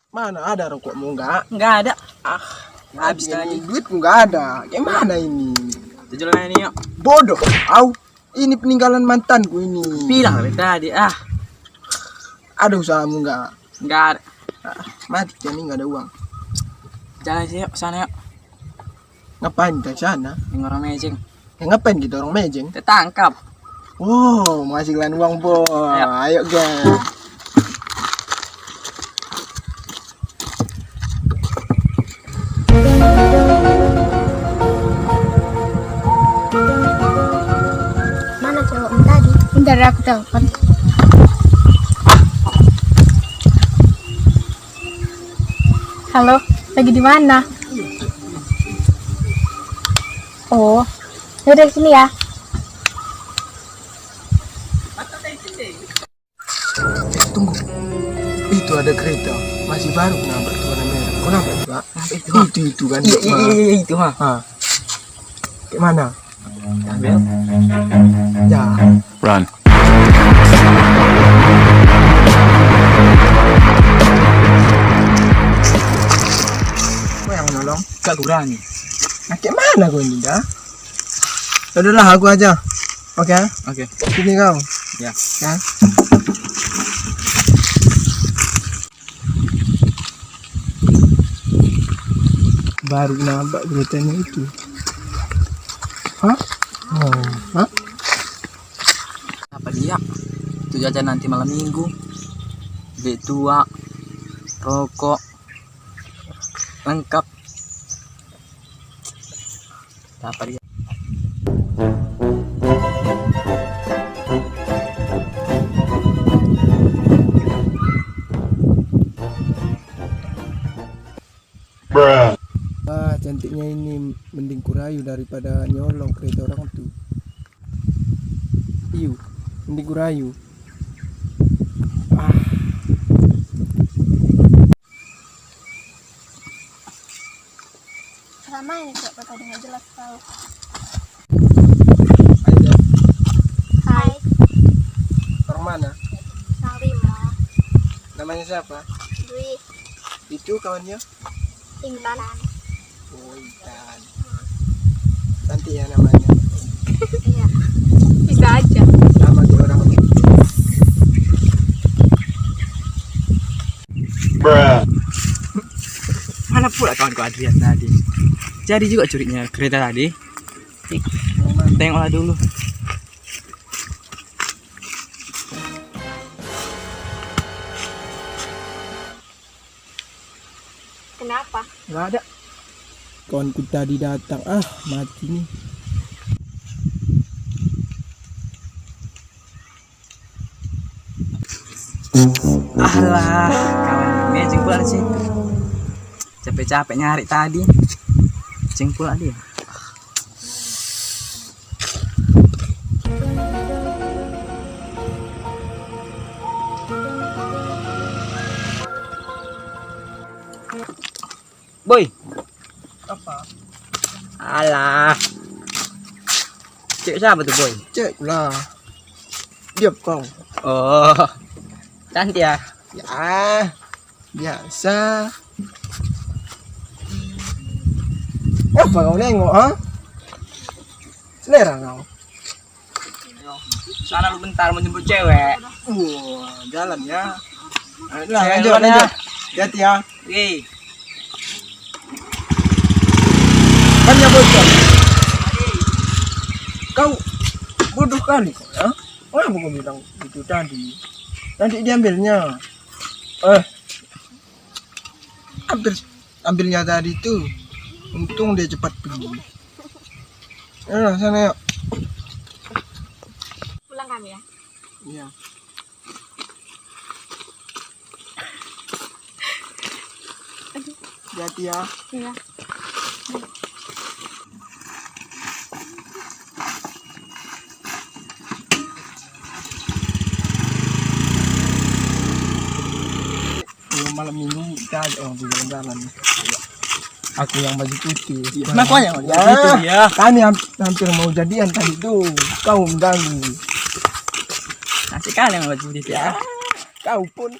Mana ada rokokmu enggak? Enggak ada. Habis tadi. Duitku enggak ada. Gimana ini? Tujuan ini yuk. Bodoh. Au. Ini peninggalan mantanku ini. Bilang dari tadi. Ada usahamu enggak? Enggak ada. Mati kan ini enggak ada uang. Jalan sih yuk, sana yuk. Ngapain kita ke sana? Yang orang mejeng. Ngapain kita orang mejeng? Tertangkap. Oh, menghasilkan uang, boy. Ayo, guys. Mana cowokmu tadi? Bentar aku telepon. Halo, lagi di mana? Oh, yaudah sini ya. Tunggu. Itu ada kereta. Masih baru kenapa warna merah. Kenapa, Pak? Itu kan. Iya, itu mah. Kayak mana? Ambil. Ya. Run. Kau yang menolong? Gak berani. Nah, kayak mana kau ini, dah? Udahlah, aku aja. Oke? Oke. Sini kau. Ya. Ya. Baru nampak beritanya itu. Hah? Oh, hah? Apa dia? Itu jajan nanti malam minggu. Beli tua. Rokok. Lengkap. Apa dia? Cantiknya ini, mending kurayu daripada nyolong kereta orang tuh. Iu, mending kurayu. Selama ini kok tadi nggak jelas tahu. Ayo, Hai, orang mana? Narimo, Namanya siapa? Dwi, Itu kawannya? Intan. Oh, Intan. Cantik ya namanya. Iya, bisa aja. Sama di orang. Mana pula kawanku Adrian tadi? Jadi juga curinya kereta tadi. Tengoklah dulu. Kenapa? Nggak ada. Kawanku tadi datang. Mati nih. Alah, kawan mejeng pula di situ. Capek-capek nyari tadi. Ceng pula dia. Boy, Apa? alah. Cek siapa tuh boy? Cek lah. Diam kau. Oh, cantik ya. Ya, biasa. Apa kau nengok, ha? Selera kau. Sana lu bentar mau jemput cewek. Wah, jalan ya. Ayolah, Cewek lanjut, duluan ya. lanjut. Hati ya. Oke. Bannya bocor. Kau bodoh kali kau ya. Kenapa kau bilang itu tadi? Nanti diambilnya. Ambilnya tadi tuh. Untung dia cepat pergi. Sana yuk. Pulang kami ya. Iya. Hati ya. Iya. Malam minggu kita ajak orang jalan-jalan. Aku yang baju putih. Kenapa ya? Ya, kami hampir mau jadian tadi tuh. Kau mengganggu. Asik kali yang baju putih ya. Kau pun